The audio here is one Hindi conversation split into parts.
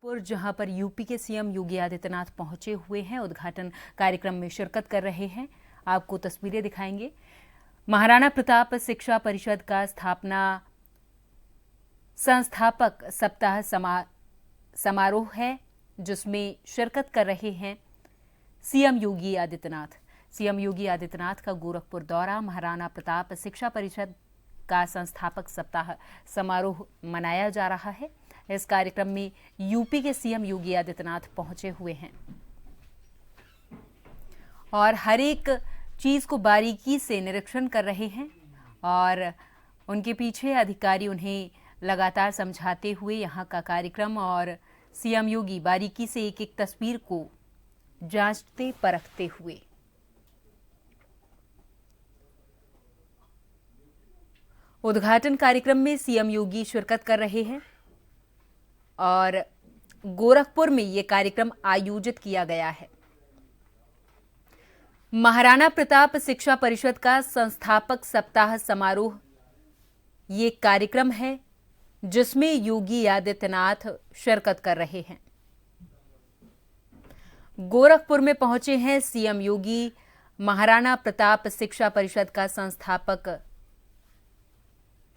जहां पर यूपी के सीएम योगी आदित्यनाथ पहुंचे हुए हैं, उद्घाटन कार्यक्रम में शिरकत कर रहे हैं। आपको तस्वीरें दिखाएंगे। महाराणा प्रताप शिक्षा परिषद का स्थापना संस्थापक सप्ताह समारोह है, जिसमें शिरकत कर रहे हैं सीएम योगी आदित्यनाथ। सीएम योगी आदित्यनाथ का गोरखपुर दौरा, महाराणा प्रताप शिक्षा परिषद का संस्थापक सप्ताह समारोह मनाया जा रहा है। इस कार्यक्रम में यूपी के सीएम योगी आदित्यनाथ पहुंचे हुए हैं और हर एक चीज को बारीकी से निरीक्षण कर रहे हैं और उनके पीछे अधिकारी उन्हें लगातार समझाते हुए यहां का कार्यक्रम और सीएम योगी बारीकी से एक एक तस्वीर को जांचते परखते हुए। उद्घाटन कार्यक्रम में सीएम योगी शिरकत कर रहे हैं और गोरखपुर में यह कार्यक्रम आयोजित किया गया है। महाराणा प्रताप शिक्षा परिषद का संस्थापक सप्ताह समारोह ये कार्यक्रम है, जिसमें योगी आदित्यनाथ शिरकत कर रहे हैं। गोरखपुर में पहुंचे हैं सीएम योगी। महाराणा प्रताप शिक्षा परिषद का संस्थापक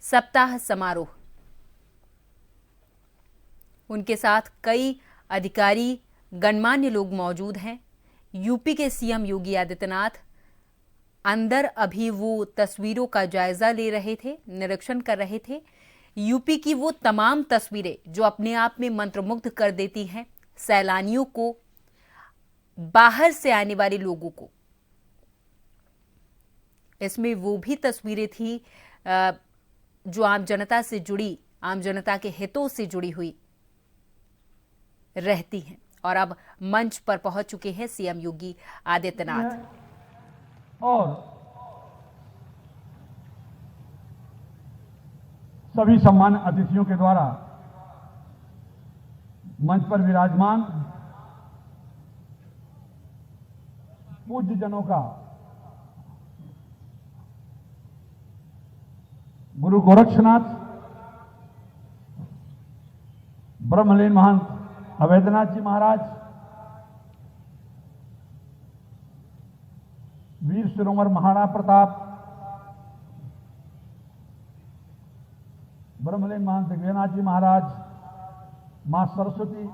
सप्ताह समारोह, उनके साथ कई अधिकारी गणमान्य लोग मौजूद हैं। यूपी के सीएम योगी आदित्यनाथ अंदर अभी वो तस्वीरों का जायजा ले रहे थे, निरीक्षण कर रहे थे। यूपी की वो तमाम तस्वीरें जो अपने आप में मंत्रमुग्ध कर देती हैं सैलानियों को, बाहर से आने वाले लोगों को। इसमें वो भी तस्वीरें थी जो आम जनता से जुड़ी, आम जनता के हितों से जुड़ी हुई रहती हैं। और अब मंच पर पहुंच चुके हैं सीएम योगी आदित्यनाथ। और सभी सम्मानित अतिथियों के द्वारा मंच पर विराजमान पूज्य जनों का गुरु गोरक्षनाथ, ब्रह्मलीन महंत अवैधनाथ जी महाराज, वीर शिरोमणि महाराणा प्रताप, ब्रह्मलीन महंत दिव्यनाथ जी महाराज, मां सरस्वती,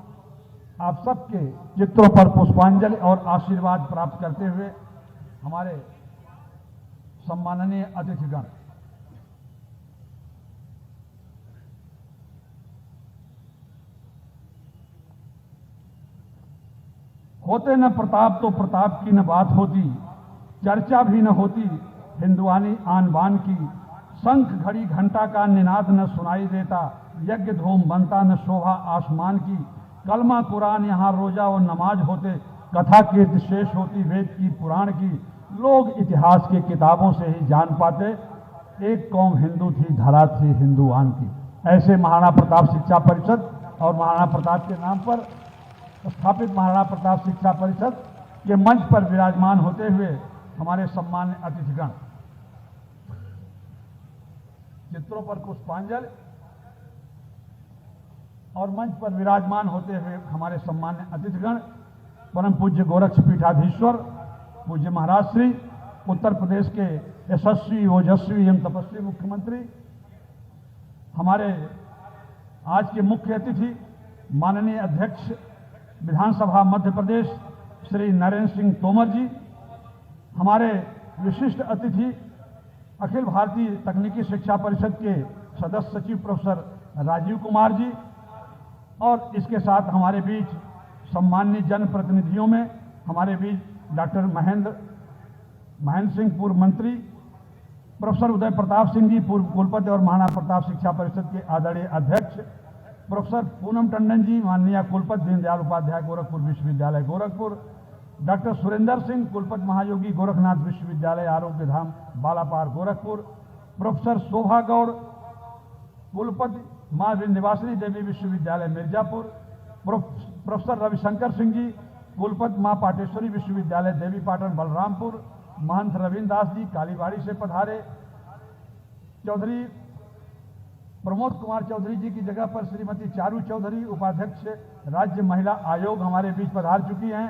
आप सबके चित्रों पर पुष्पांजलि और आशीर्वाद प्राप्त करते हुए हमारे सम्माननीय अतिथिगण, होते न प्रताप तो प्रताप की न बात होती, चर्चा भी न होती हिंदुआनी आन बान की, शंख घड़ी घंटा का निनाद न सुनाई देता, यज्ञ धूम बनता न शोभा आसमान की, कलमा कुरान यहाँ रोजा और नमाज होते, कथा कीर्ति शेष होती वेद की पुराण की, लोग इतिहास की किताबों से ही जान पाते, एक कौम हिंदू थी धरा थी हिंदुआन की। ऐसे महाराणा प्रताप शिक्षा परिषद और महाराणा प्रताप के नाम पर स्थापित महाराणा प्रताप शिक्षा परिषद के मंच पर विराजमान होते हुए हमारे सम्मानित अतिथिगण, चित्रों पर पुष्पांजलि और मंच पर विराजमान होते हुए हमारे सम्मानित अतिथिगण, परम पूज्य गोरक्ष पीठाधीश्वर पूज्य महाराज श्री, उत्तर प्रदेश के यशस्वी ओजस्वी एवं तपस्वी मुख्यमंत्री, हमारे आज के मुख्य अतिथि माननीय अध्यक्ष विधानसभा मध्य प्रदेश श्री नरेंद्र सिंह तोमर जी, हमारे विशिष्ट अतिथि अखिल भारतीय तकनीकी शिक्षा परिषद के सदस्य सचिव प्रोफेसर राजीव कुमार जी, और इसके साथ हमारे बीच सम्माननीय जनप्रतिनिधियों में हमारे बीच डॉक्टर महेंद्र सिंह पूर्व मंत्री, प्रोफेसर उदय प्रताप सिंह जी पूर्व कुलपति और महाराणा प्रताप शिक्षा परिषद के आदरणीय अध्यक्ष, प्रोफेसर पूनम टंडन जी माननीय कुलपति दीनदयाल उपाध्याय गोरखपुर विश्वविद्यालय गोरखपुर, डॉक्टर सुरेंद्र सिंह कुलपति महायोगी गोरखनाथ विश्वविद्यालय आरोग्य धाम बालापार गोरखपुर, प्रोफेसर शोभा गौड़ कुलपति मां विंध्यवासिनी देवी विश्वविद्यालय मिर्जापुर, प्रोफेसर रविशंकर सिंह जी कुलपति मां पाटेश्वरी विश्वविद्यालय देवीपाटन बलरामपुर, महंत रविन्द्र दास जी कालीबाड़ी से पधारे, चौधरी प्रमोद कुमार चौधरी जी की जगह पर श्रीमती चारू चौधरी उपाध्यक्ष राज्य महिला आयोग हमारे बीच पधार चुकी हैं।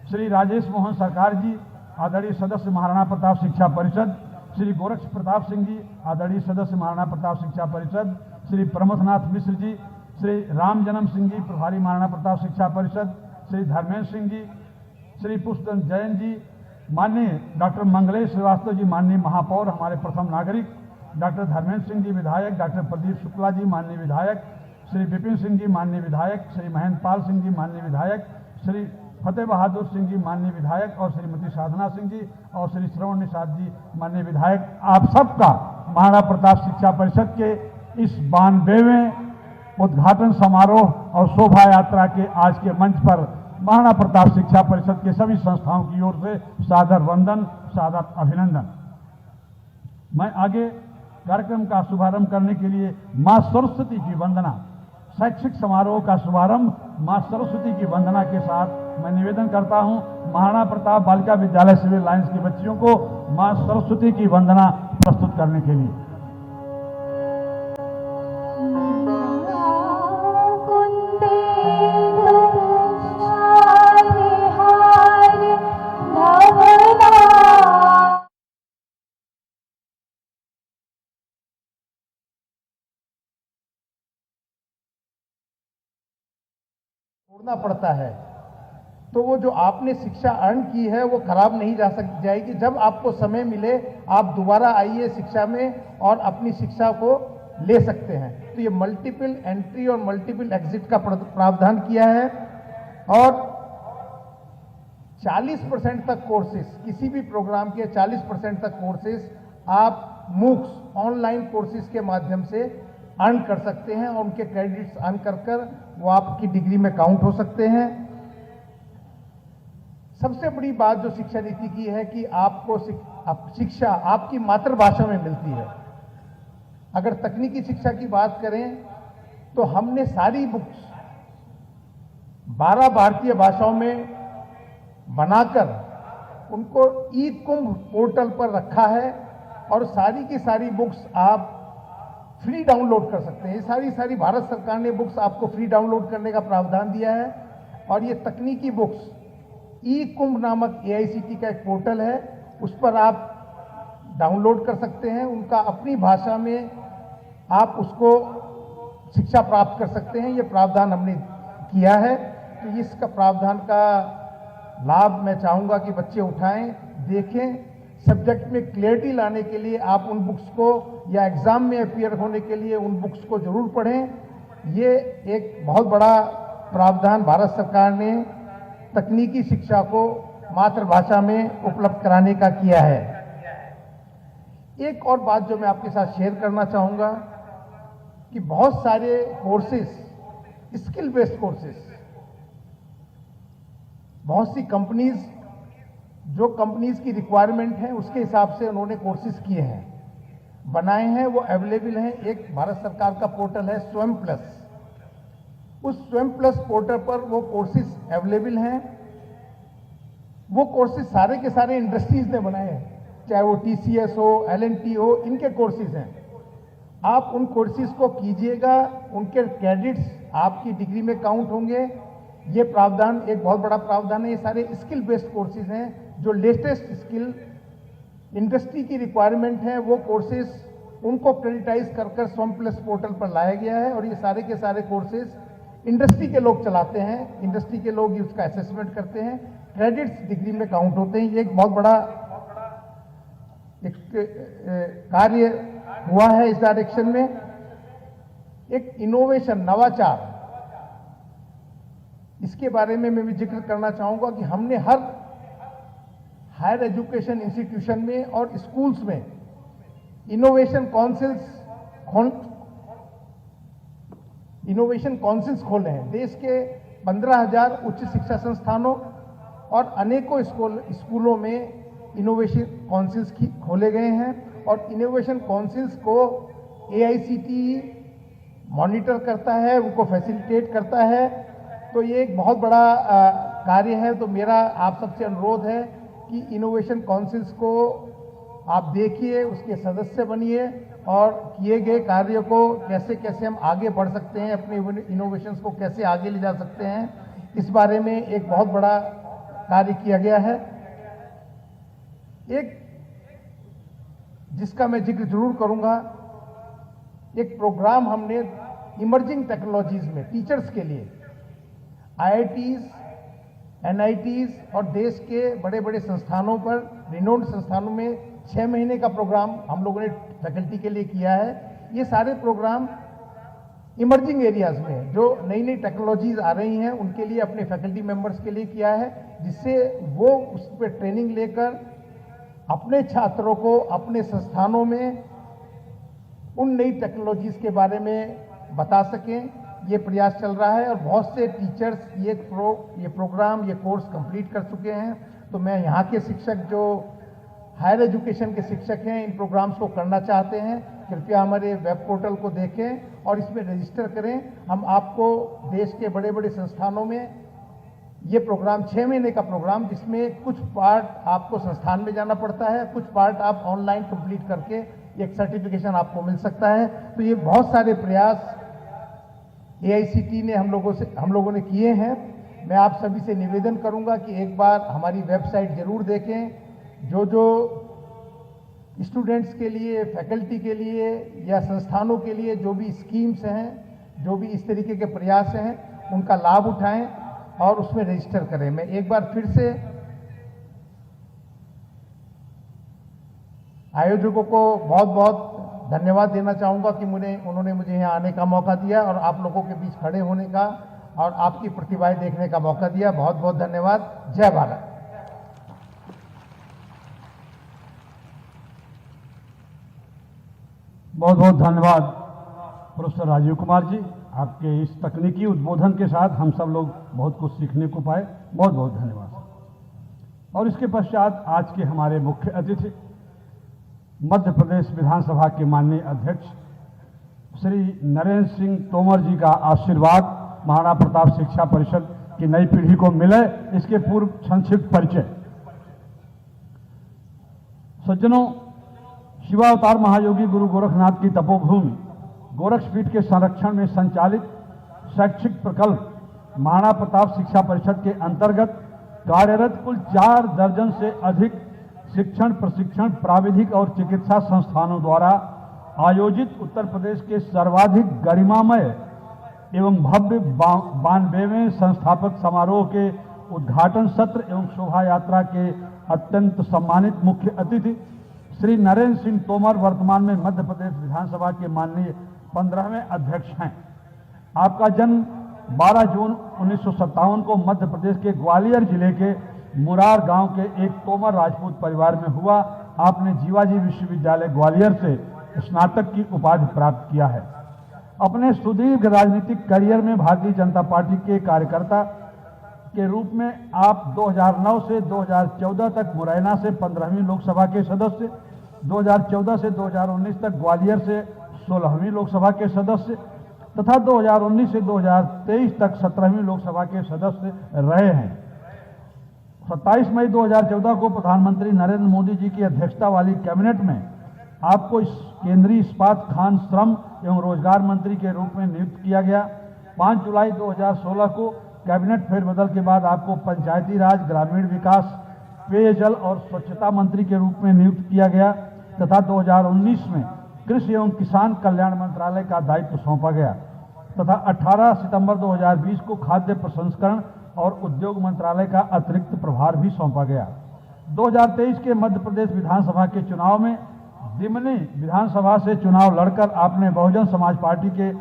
श्री राजेश मोहन सरकार जी आदरणीय सदस्य महाराणा प्रताप शिक्षा परिषद, श्री गोरक्ष प्रताप सिंह जी आदरणीय सदस्य महाराणा प्रताप शिक्षा परिषद, श्री प्रमथनाथ मिश्र जी, श्री राम जन्म सिंह जी प्रभारी महाराणा प्रताप शिक्षा परिषद, श्री धर्मेंद्र सिंह जी, श्री पुष्पचंद जैन जी, माननीय डॉक्टर मंगलेश श्रीवास्तव जी माननीय महापौर हमारे प्रथम नागरिक, डॉक्टर धर्मेंद्र सिंह जी विधायक, डॉक्टर प्रदीप शुक्ला जी माननीय विधायक, श्री विपिन सिंह जी माननीय विधायक, श्री महेंद्र पाल सिंह जी माननीय विधायक, श्री फतेह बहादुर सिंह जी माननीय विधायक और श्रीमती साधना सिंह जी और श्री श्रवण निषाद जी माननीय विधायक, आप सबका महाराणा प्रताप शिक्षा परिषद के इस 92वें उद्घाटन समारोह और शोभा यात्रा के आज के मंच पर महाराणा प्रताप शिक्षा परिषद के सभी संस्थाओं की ओर से सादर वंदन, सादर अभिनंदन। मैं आगे कार्यक्रम का शुभारंभ करने के लिए मां सरस्वती की वंदना, शैक्षिक समारोह का शुभारंभ मां सरस्वती की वंदना के साथ मैं निवेदन करता हूं महाराणा प्रताप बालिका विद्यालय सिविल लाइंस की बच्चियों को मां सरस्वती की वंदना प्रस्तुत करने के लिए। छोड़ना पड़ता है, तो वो जो आपने शिक्षा अर्न की है वो खराब नहीं जाएगी। जब आपको समय मिले आप दोबारा आइए शिक्षा में और अपनी शिक्षा को ले सकते हैं। तो ये मल्टीपल एंट्री और मल्टीपल एग्जिट का प्रावधान किया है और 40% तक कोर्सेज, किसी भी प्रोग्राम के 40% तक कोर्सेज आप मूक्स ऑनलाइन कोर्सेज के माध्यम से अर्न कर सकते हैं और उनके क्रेडिट्स अर्न कर वो आपकी डिग्री में काउंट हो सकते हैं। सबसे बड़ी बात जो शिक्षा नीति की है कि आपको शिक्षा आपकी मातृभाषा में मिलती है। अगर तकनीकी शिक्षा की बात करें तो हमने सारी बुक्स 12 भारतीय भाषाओं में बनाकर उनको ई कुंभ पोर्टल पर रखा है और सारी की सारी बुक्स आप फ्री डाउनलोड कर सकते हैं। ये सारी भारत सरकार ने बुक्स आपको फ्री डाउनलोड करने का प्रावधान दिया है और ये तकनीकी बुक्स ई कुंभ नामक AICTE का एक पोर्टल है, उस पर आप डाउनलोड कर सकते हैं। उनका अपनी भाषा में आप उसको शिक्षा प्राप्त कर सकते हैं। ये प्रावधान हमने किया है, तो इसका प्रावधान का लाभ मैं चाहूँगा कि बच्चे उठाएं, देखें। सब्जेक्ट में क्लियरिटी लाने के लिए आप उन बुक्स को या एग्जाम में अपीयर होने के लिए उन बुक्स को जरूर पढ़ें। ये एक बहुत बड़ा प्रावधान भारत सरकार ने तकनीकी शिक्षा को मातृभाषा में उपलब्ध कराने का किया है। एक और बात जो मैं आपके साथ शेयर करना चाहूँगा कि बहुत सारे कोर्सेज, स्किल बेस्ड कोर्सेज, बहुत सी कंपनीज जो कंपनीज की रिक्वायरमेंट है उसके हिसाब से उन्होंने कोर्सेज किए हैं, बनाए हैं, वो अवेलेबल हैं। एक भारत सरकार का पोर्टल है स्वयं प्लस, उस स्वयं प्लस पोर्टल पर वो कोर्सेज अवेलेबल हैं। वो कोर्सेज सारे के सारे इंडस्ट्रीज ने बनाए हैं, चाहे वो TCS हो, L&T हो, इनके कोर्सेज हैं। आप उन कोर्सेज को कीजिएगा, उनके क्रेडिट्स आपकी डिग्री में काउंट होंगे। ये प्रावधान एक बहुत बड़ा प्रावधान है। ये सारे स्किल बेस्ड कोर्सेज हैं, जो लेटेस्ट स्किल इंडस्ट्री की रिक्वायरमेंट है, वो कोर्सेज उनको क्रेडिटाइज कर स्वयं प्लस पोर्टल पर लाया गया है। और ये सारे के सारे कोर्सेज इंडस्ट्री के लोग चलाते हैं, इंडस्ट्री के लोग उसका असेसमेंट करते हैं, क्रेडिट्स डिग्री में काउंट होते हैं। ये एक बहुत बड़ा कार्य हुआ है इस डायरेक्शन में। एक इनोवेशन, नवाचार, इसके बारे में मैं भी जिक्र करना चाहूंगा कि हमने हर हायर एजुकेशन इंस्टीट्यूशन में और स्कूल्स में इनोवेशन काउंसिल्स खोले हैं। देश के 15,000 उच्च शिक्षा संस्थानों और अनेकों स्कूलों में इनोवेशन काउंसिल्स खोले गए हैं और इनोवेशन काउंसिल्स को AICTE मॉनिटर करता है, उनको फैसिलिटेट करता है। तो ये एक बहुत बड़ा कार्य है। तो मेरा आप सबसे अनुरोध है कि इनोवेशन काउंसिल्स को आप देखिए, उसके सदस्य बनिए और किए गए कार्य को कैसे कैसे हम आगे बढ़ सकते हैं, अपने इनोवेशंस को कैसे आगे ले जा सकते हैं, इस बारे में एक बहुत बड़ा कार्य किया गया है। एक जिसका मैं जिक्र जरूर करूंगा, एक प्रोग्राम हमने इमर्जिंग टेक्नोलॉजीज में टीचर्स के लिए IITs, NITs और देश के बड़े बड़े संस्थानों पर, रिनोन्ड संस्थानों में 6 महीने का प्रोग्राम हम लोगों ने फैकल्टी के लिए किया है। ये सारे प्रोग्राम इमर्जिंग एरियाज में जो नई नई टेक्नोलॉजीज आ रही हैं उनके लिए अपने फैकल्टी मेंबर्स के लिए किया है, जिससे वो उस पर ट्रेनिंग लेकर अपने छात्रों को अपने संस्थानों में उन नई टेक्नोलॉजीज के बारे में बता सकें। ये प्रयास चल रहा है और बहुत से टीचर्स ये प्रोग्राम, ये कोर्स कंप्लीट कर चुके हैं। तो मैं यहाँ के शिक्षक जो हायर एजुकेशन के शिक्षक हैं, इन प्रोग्राम्स को करना चाहते हैं, कृपया हमारे वेब पोर्टल को देखें और इसमें रजिस्टर करें। हम आपको देश के बड़े बड़े संस्थानों में ये प्रोग्राम 6 महीने का प्रोग्राम, जिसमें कुछ पार्ट आपको संस्थान में जाना पड़ता है, कुछ पार्ट आप ऑनलाइन कंप्लीट करके एक सर्टिफिकेशन आपको मिल सकता है। तो ये बहुत सारे प्रयास AICTE ने हम लोगों ने किए हैं। मैं आप सभी से निवेदन करूंगा कि एक बार हमारी वेबसाइट जरूर देखें। जो स्टूडेंट्स के लिए, फैकल्टी के लिए या संस्थानों के लिए जो भी स्कीम्स हैं, जो भी इस तरीके के प्रयास हैं, उनका लाभ उठाएं और उसमें रजिस्टर करें। मैं एक बार फिर से आयोजकों को बहुत बहुत धन्यवाद देना चाहूंगा कि उन्होंने मुझे यहाँ आने का मौका दिया और आप लोगों के बीच खड़े होने का और आपकी प्रतिभाएं देखने का मौका दिया। बहुत बहुत धन्यवाद। जय भारत। बहुत बहुत धन्यवाद प्रोफेसर राजीव कुमार जी। आपके इस तकनीकी उद्बोधन के साथ हम सब लोग बहुत कुछ सीखने को पाए। बहुत बहुत धन्यवाद। और इसके पश्चात आज के हमारे मुख्य अतिथि मध्य प्रदेश विधानसभा के माननीय अध्यक्ष श्री नरेंद्र सिंह तोमर जी का आशीर्वाद महाराणा प्रताप शिक्षा परिषद की नई पीढ़ी को मिले, इसके पूर्व संक्षिप्त परिचय। सज्जनों, शिवावतार महायोगी गुरु गोरखनाथ की तपोभूमि गोरक्षपीठ के संरक्षण में संचालित शैक्षिक प्रकल्प महाराणा प्रताप शिक्षा परिषद के अंतर्गत कार्यरत कुल 4 दर्जन से अधिक शिक्षण, प्रशिक्षण, प्राविधिक और चिकित्सा संस्थानों द्वारा आयोजित उत्तर प्रदेश के सर्वाधिक गरिमामय एवं भव्य 92वें संस्थापक समारोह के उद्घाटन सत्र एवं शोभा यात्रा के अत्यंत सम्मानित मुख्य अतिथि श्री नरेंद्र सिंह तोमर वर्तमान में मध्य प्रदेश विधानसभा के माननीय 15वें अध्यक्ष हैं। आपका जन्म 12 जून 1957 को मध्य प्रदेश के ग्वालियर जिले के मुरार गांव के एक तोमर राजपूत परिवार में हुआ। आपने जीवाजी विश्वविद्यालय ग्वालियर से स्नातक की उपाधि प्राप्त किया है। अपने सुदीर्घ राजनीतिक करियर में भारतीय जनता पार्टी के कार्यकर्ता के रूप में आप 2009 से 2014 तक मुरैना से 15वीं लोकसभा के सदस्य, 2014 से 2019 तक ग्वालियर से 16वीं लोकसभा के सदस्य तथा 2019 से 2023 तक 17वीं लोकसभा के सदस्य रहे हैं। 27 मई 2014 को प्रधानमंत्री नरेंद्र मोदी जी की अध्यक्षता वाली कैबिनेट में आपको इस केंद्रीय इस्पात, खान, श्रम एवं रोजगार मंत्री के रूप में नियुक्त किया गया। 5 जुलाई 2016 को कैबिनेट फेरबदल के बाद आपको पंचायती राज, ग्रामीण विकास, पेयजल और स्वच्छता मंत्री के रूप में नियुक्त किया गया तथा 2019 में कृषि एवं किसान कल्याण मंत्रालय का दायित्व सौंपा गया तथा 18 सितंबर 2020 को खाद्य प्रसंस्करण और उद्योग मंत्रालय का अतिरिक्त प्रभार भी सौंपा गया। 2023 के मध्य प्रदेश विधानसभा के चुनाव में दिमनी विधानसभा से चुनाव लड़कर आपने बहुजन समाज पार्टी के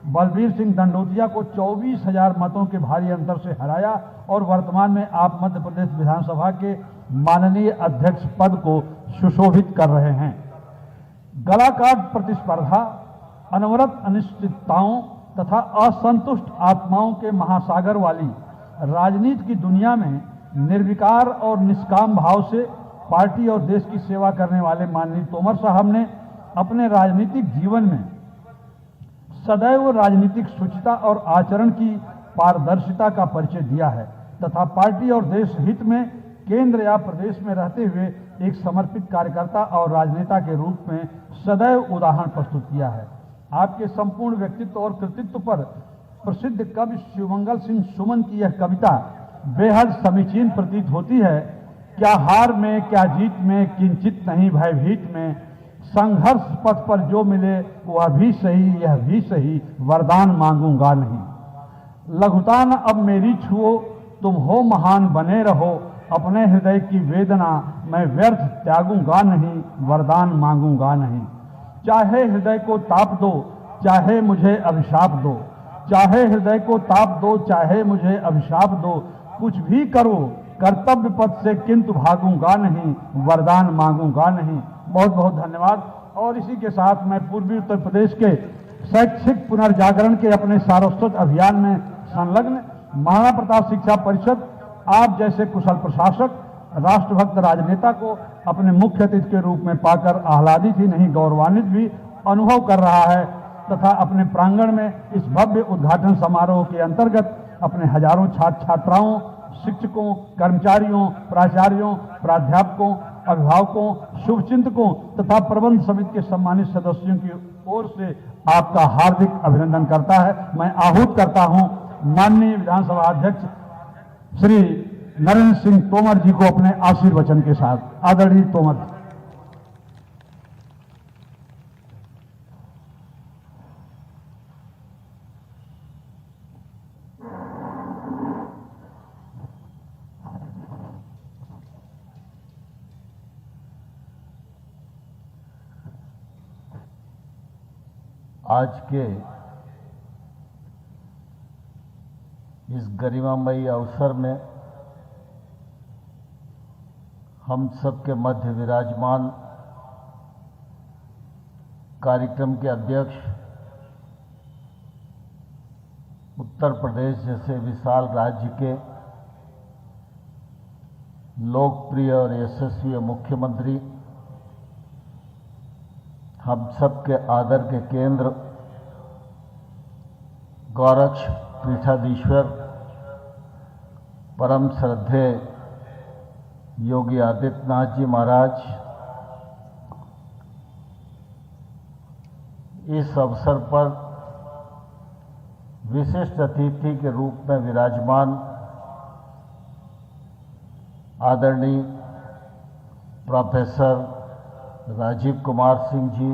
बलबीर सिंह दंडोतिया को 24,000 मतों के भारी अंतर से हराया और वर्तमान में आप मध्य प्रदेश विधानसभा के माननीय अध्यक्ष पद को सुशोभित कर रहे हैं। गलाकाट प्रतिस्पर्धा, अनवरत अनिश्चितताओं तथा असंतुष्ट आत्माओं के महासागर वाली राजनीति की दुनिया में निर्विकार और निष्काम भाव से पार्टी और देश की सेवा करने वाले माननीय तोमर साहब ने अपने राजनीतिक जीवन में सदैव राजनीतिक शुचिता और आचरण की पारदर्शिता का परिचय दिया है तथा पार्टी और देश हित में केंद्र या प्रदेश में रहते हुए एक समर्पित कार्यकर्ता और राजनेता के रूप में सदैव उदाहरण प्रस्तुत किया है। आपके संपूर्ण व्यक्तित्व और कृतित्व पर प्रसिद्ध कवि शिवमंगल सिंह सुमन की यह कविता बेहद समीचीन प्रतीत होती है। क्या हार में क्या जीत में किंचित नहीं भयभीत में, संघर्ष पथ पर जो मिले वह भी सही यह भी सही, वरदान मांगूंगा नहीं। लघुता न अब मेरी छुओ, तुम हो महान बने रहो, अपने हृदय की वेदना मैं व्यर्थ त्यागूंगा नहीं, वरदान मांगूंगा नहीं। चाहे हृदय को ताप दो, चाहे मुझे अभिशाप दो, चाहे हृदय को ताप दो, चाहे मुझे अभिशाप दो, कुछ भी करो कर्तव्य पथ से किंतु भागूंगा नहीं, वरदान मांगूंगा नहीं। बहुत बहुत धन्यवाद। और इसी के साथ मैं पूर्वी उत्तर प्रदेश के शैक्षिक पुनर्जागरण के अपने सारस्वत अभियान में संलग्न महाराणा प्रताप शिक्षा परिषद आप जैसे कुशल प्रशासक, राष्ट्रभक्त राजनेता को अपने मुख्य अतिथि के रूप में पाकर आह्लादित ही नहीं गौरवान्वित भी अनुभव कर रहा है तथा अपने प्रांगण में इस भव्य उद्घाटन समारोह के अंतर्गत अपने हजारों छात्र छात्राओं, शिक्षकों, कर्मचारियों, प्राचार्यों, प्राध्यापकों, अभिभावकों, शुभचिंतकों तथा प्रबंध समिति के सम्मानित सदस्यों की ओर से आपका हार्दिक अभिनंदन करता है। मैं आहूत करता हूं माननीय विधानसभा अध्यक्ष श्री नरेंद्र सिंह तोमर जी को अपने आशीर्वचन के साथ। आदरणीय तोमर जी। आज के इस गरिमामयी अवसर में हम सबके मध्य विराजमान कार्यक्रम के अध्यक्ष, उत्तर प्रदेश जैसे विशाल राज्य के लोकप्रिय और यशस्वी मुख्यमंत्री, हम सबके आदर के केंद्र गोरक्ष पीठाधीश्वर परम श्रद्धेय योगी आदित्यनाथ जी महाराज, इस अवसर पर विशिष्ट अतिथि के रूप में विराजमान आदरणीय प्रोफेसर राजीव कुमार सिंह जी,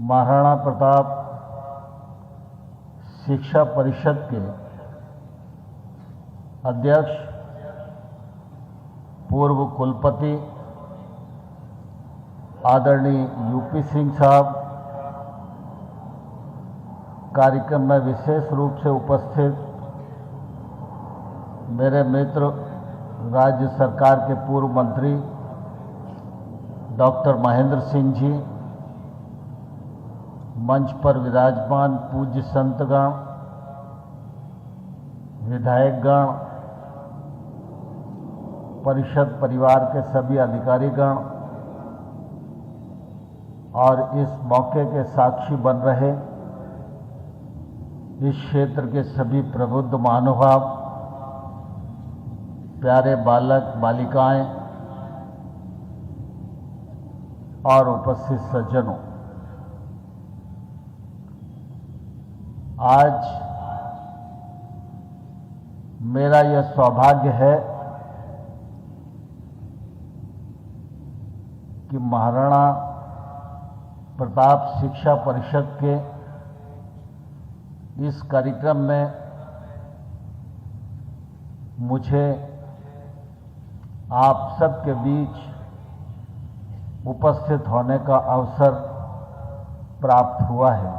महाराणा प्रताप शिक्षा परिषद के अध्यक्ष, पूर्व कुलपति आदरणीय यूपी सिंह साहब, कार्यक्रम में विशेष रूप से उपस्थित मेरे मित्र राज्य सरकार के पूर्व मंत्री डॉक्टर महेंद्र सिंह जी, मंच पर विराजमान पूज्य संतगण, विधायकगण, परिषद परिवार के सभी अधिकारीगण और इस मौके के साक्षी बन रहे इस क्षेत्र के सभी प्रबुद्ध महानुभाव, प्यारे बालक बालिकाएं और उपस्थित सज्जनों, आज मेरा यह सौभाग्य है कि महाराणा प्रताप शिक्षा परिषद के इस कार्यक्रम में मुझे आप सबके बीच उपस्थित होने का अवसर प्राप्त हुआ है।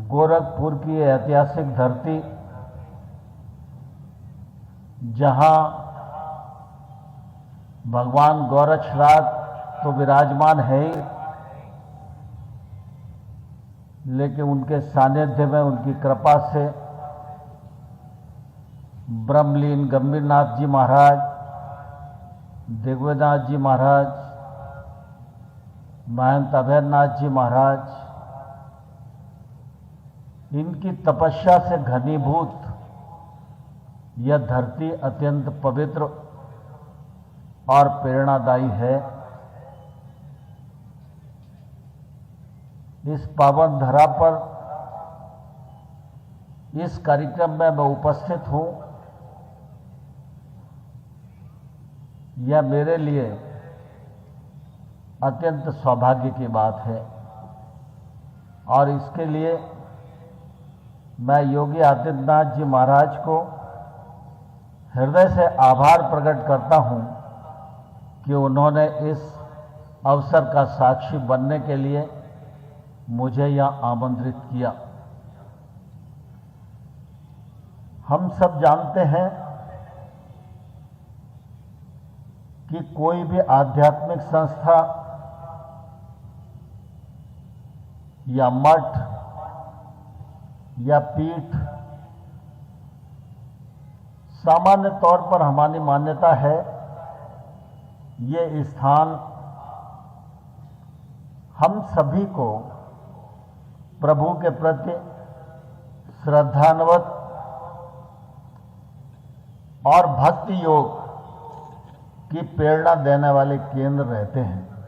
गोरखपुर की ऐतिहासिक धरती, जहां भगवान गोरक्षनाथ तो विराजमान है ही, लेकिन उनके सानिध्य में, उनकी कृपा से ब्रह्मलीन गंभीरनाथ जी महाराज, दिग्विजयनाथ जी महाराज, महंत अभयनाथ जी महाराज, इनकी तपस्या से घनीभूत यह धरती अत्यंत पवित्र और प्रेरणादायी है। इस पावन धरा पर इस कार्यक्रम में मैं उपस्थित हूं, यह मेरे लिए अत्यंत सौभाग्य की बात है और इसके लिए मैं योगी आदित्यनाथ जी महाराज को हृदय से आभार प्रकट करता हूं कि उन्होंने इस अवसर का साक्षी बनने के लिए मुझे यहां आमंत्रित किया। हम सब जानते हैं कि कोई भी आध्यात्मिक संस्था या मठ या पीठ, सामान्य तौर पर हमारी मान्यता है ये स्थान हम सभी को प्रभु के प्रति श्रद्धान्वित और भक्ति योग की प्रेरणा देने वाले केंद्र रहते हैं।